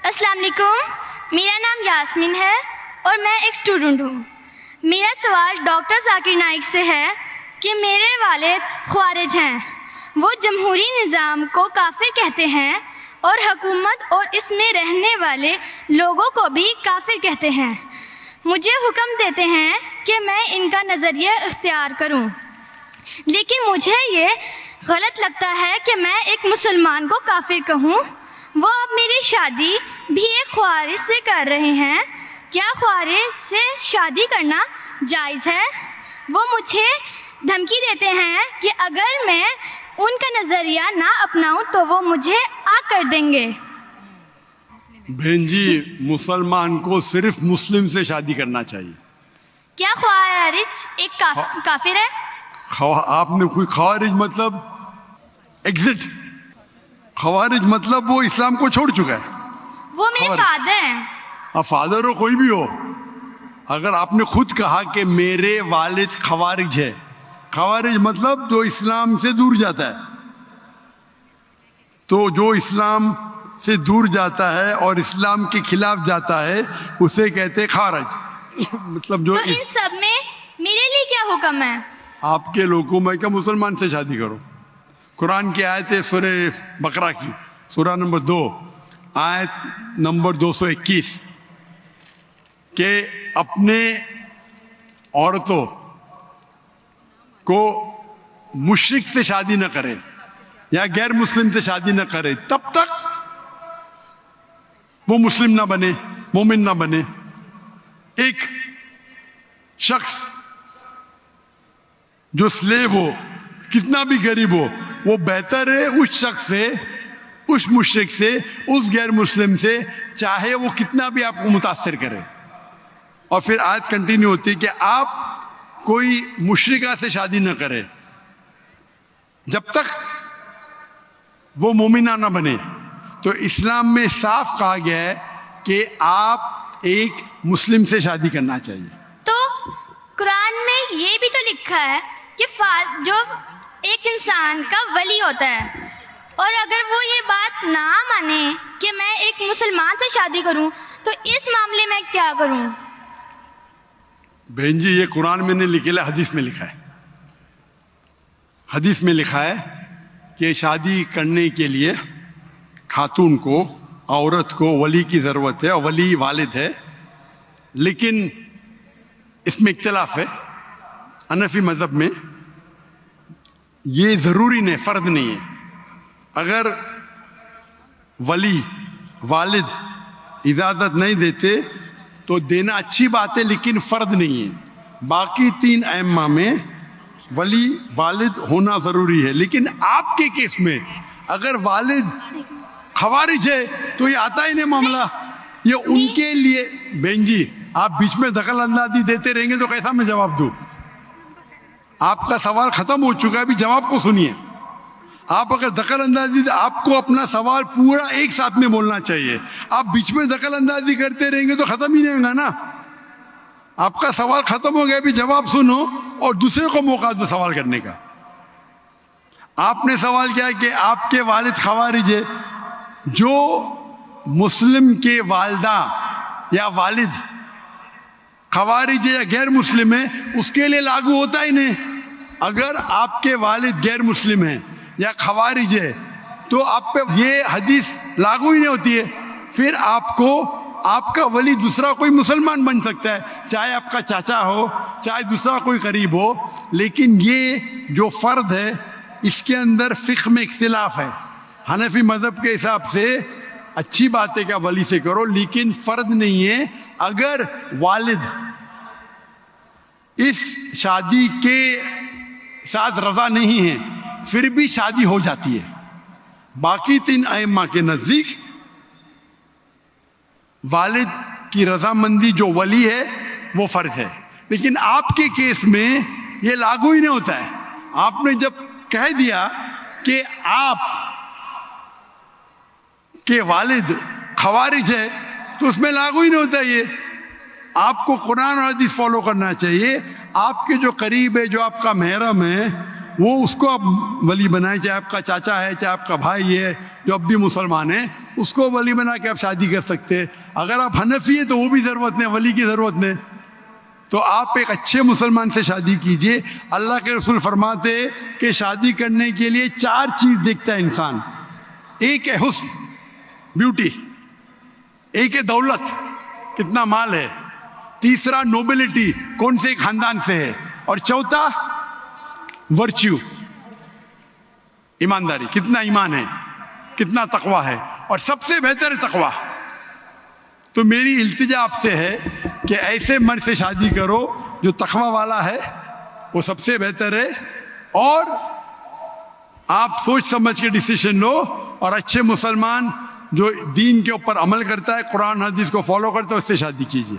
السلام علیکم، میرا نام یاسمین ہے اور میں ایک اسٹوڈنٹ ہوں۔ میرا سوال ڈاکٹر ذاکر نائک سے ہے کہ میرے والد خوارج ہیں، وہ جمہوری نظام کو کافر کہتے ہیں اور حکومت اور اس میں رہنے والے لوگوں کو بھی کافر کہتے ہیں۔ مجھے حکم دیتے ہیں کہ میں ان کا نظریہ اختیار کروں، لیکن مجھے یہ غلط لگتا ہے کہ میں ایک مسلمان کو کافر کہوں۔ وہ اب میری شادی بھی ایک خوارج سے کر رہے ہیں، کیا خوارج سے شادی کرنا جائز ہے؟ وہ مجھے دھمکی دیتے ہیں کہ اگر میں ان کا نظریہ نہ اپناؤں تو وہ مجھے آگ کر دیں گے۔ بہن جی، مسلمان کو صرف مسلم سے شادی کرنا چاہیے۔ کیا خوارج ایک کافر ہے؟ آپ نے کوئی خوارج مطلب ایگزٹ، خوارج مطلب وہ اسلام کو چھوڑ چکا ہے۔ وہ میرے فادر ہیں۔ اب فادر ہو کوئی بھی ہو، اگر آپ نے خود کہا کہ میرے والد خوارج ہے، خوارج مطلب جو اسلام سے دور جاتا ہے، تو جو اسلام سے دور جاتا ہے اور اسلام کے خلاف جاتا ہے اسے کہتے خوارج۔ مطلب جو تو ان سب میں میرے لیے کیا حکم ہے؟ آپ کے لوگوں میں کہ مسلمان سے شادی کرو۔ قرآن کی آیت ہے سورہ بقرہ کی، سورہ نمبر 2 آیت نمبر 221 کہ اپنے عورتوں کو مشرک سے شادی نہ کرے یا غیر مسلم سے شادی نہ کرے تب تک وہ مسلم نہ بنے، مومن نہ بنے۔ ایک شخص جو سلیو ہو، کتنا بھی غریب ہو، وہ بہتر ہے اس شخص سے، اس مشرک سے، اس غیر مسلم سے، چاہے وہ کتنا بھی آپ کو متاثر کرے۔ اور پھر آیت کنٹینیو ہوتی کہ آپ کوئی مشرکہ سے شادی نہ کرے جب تک وہ مومنہ نہ بنے۔ تو اسلام میں صاف کہا گیا ہے کہ آپ ایک مسلم سے شادی کرنا چاہیے۔ تو قرآن میں یہ بھی تو لکھا ہے کہ جو ایک انسان کا ولی ہوتا ہے، اور اگر وہ یہ بات نہ مانے کہ میں ایک مسلمان سے شادی کروں تو اس معاملے میں کیا کروں؟ بہن جی، یہ قرآن میں نہیں لکھا ہے، حدیث میں لکھا ہے۔ حدیث میں لکھا ہے کہ شادی کرنے کے لیے خاتون کو، عورت کو ولی کی ضرورت ہے، اور ولی والد ہے۔ لیکن اس میں اختلاف ہے، حنفی مذہب میں یہ ضروری نہیں، فرض نہیں ہے۔ اگر ولی والد اجازت نہیں دیتے تو دینا اچھی بات ہے، لیکن فرض نہیں ہے۔ باقی 3 ائمہ میں ولی والد ہونا ضروری ہے، لیکن آپ کے کیس میں اگر والد خوارج ہے تو یہ آتا ہی نہیں معاملہ۔ یہ ان کے لیے بہن جی، آپ بیچ میں دخل اندازی دیتے رہیں گے تو کیسا میں جواب دوں؟ آپ کا سوال ختم ہو چکا ہے، ابھی جواب کو سنیے۔ آپ اگر دخل اندازی، آپ کو اپنا سوال پورا ایک ساتھ میں بولنا چاہیے۔ آپ بیچ میں دخل اندازی کرتے رہیں گے تو ختم ہی نہیں ہوگا نا۔ آپ کا سوال ختم ہو گیا، ابھی جواب سنو اور دوسرے کو موقع دو سوال کرنے کا۔ آپ نے سوال کیا کہ آپ کے والد خوارج ہے، جو مسلم کے والدہ یا والد خوارج ہے یا غیر مسلم ہے اس کے لیے لاگو ہوتا ہی نہیں۔ اگر آپ کے والد غیر مسلم ہیں یا خوارج ہے تو آپ پہ یہ حدیث لاگو ہی نہیں ہوتی ہے۔ پھر آپ کو آپ کا ولی دوسرا کوئی مسلمان بن سکتا ہے، چاہے آپ کا چاچا ہو، چاہے دوسرا کوئی قریب ہو، لیکن یہ جو فرد ہے اس کے اندر فقہ میں اختلاف ہے۔ حنفی مذہب کے حساب سے اچھی بات ہے کہ ولی سے کرو، لیکن فرض نہیں ہے۔ اگر والد اس شادی کے ساتھ رضا نہیں ہے پھر بھی شادی ہو جاتی ہے۔ باقی 3 ائمہ کے نزدیک والد کی رضامندی جو ولی ہے وہ فرض ہے، لیکن آپ کے کیس میں یہ لاگو ہی نہیں ہوتا ہے۔ آپ نے جب کہہ دیا کہ آپ کے والد خوارج ہے تو اس میں لاگو ہی نہیں ہوتا یہ۔ آپ کو قرآن اور حدیث فالو کرنا چاہیے۔ آپ کے جو قریب ہے، جو آپ کا محرم ہے، وہ اس کو آپ ولی بنائیں، چاہے آپ کا چاچا ہے، چاہے آپ کا بھائی ہے جو اب بھی مسلمان ہے، اس کو ولی بنا کے آپ شادی کر سکتے. اگر آپ حنفی ہیں تو وہ بھی ضرورت نہیں, ولی کی ضرورت نہیں. تو آپ ایک اچھے مسلمان سے شادی کیجئے. اللہ کے رسول فرماتے کہ شادی کرنے کے لیے 4 چیز دیکھتا ہے انسان. ایک ہے حسن, بیوٹی. ایک ہے دولت, کتنا مال ہے. تیسرا نوبلٹی, کون سے خاندان سے ہے. اور چوتھا ورچیو, ایمانداری, کتنا ایمان ہے, کتنا تقوی ہے. اور سب سے بہتر ہے تقوی. تو میری التجا آپ سے ہے کہ ایسے مرد سے شادی کرو جو تقوی والا ہے, وہ سب سے بہتر ہے. اور آپ سوچ سمجھ کے ڈیسیشن لو, اور اچھے مسلمان جو دین کے اوپر عمل کرتا ہے, قرآن حدیث کو فالو کرتا ہے, اس سے شادی کیجیے.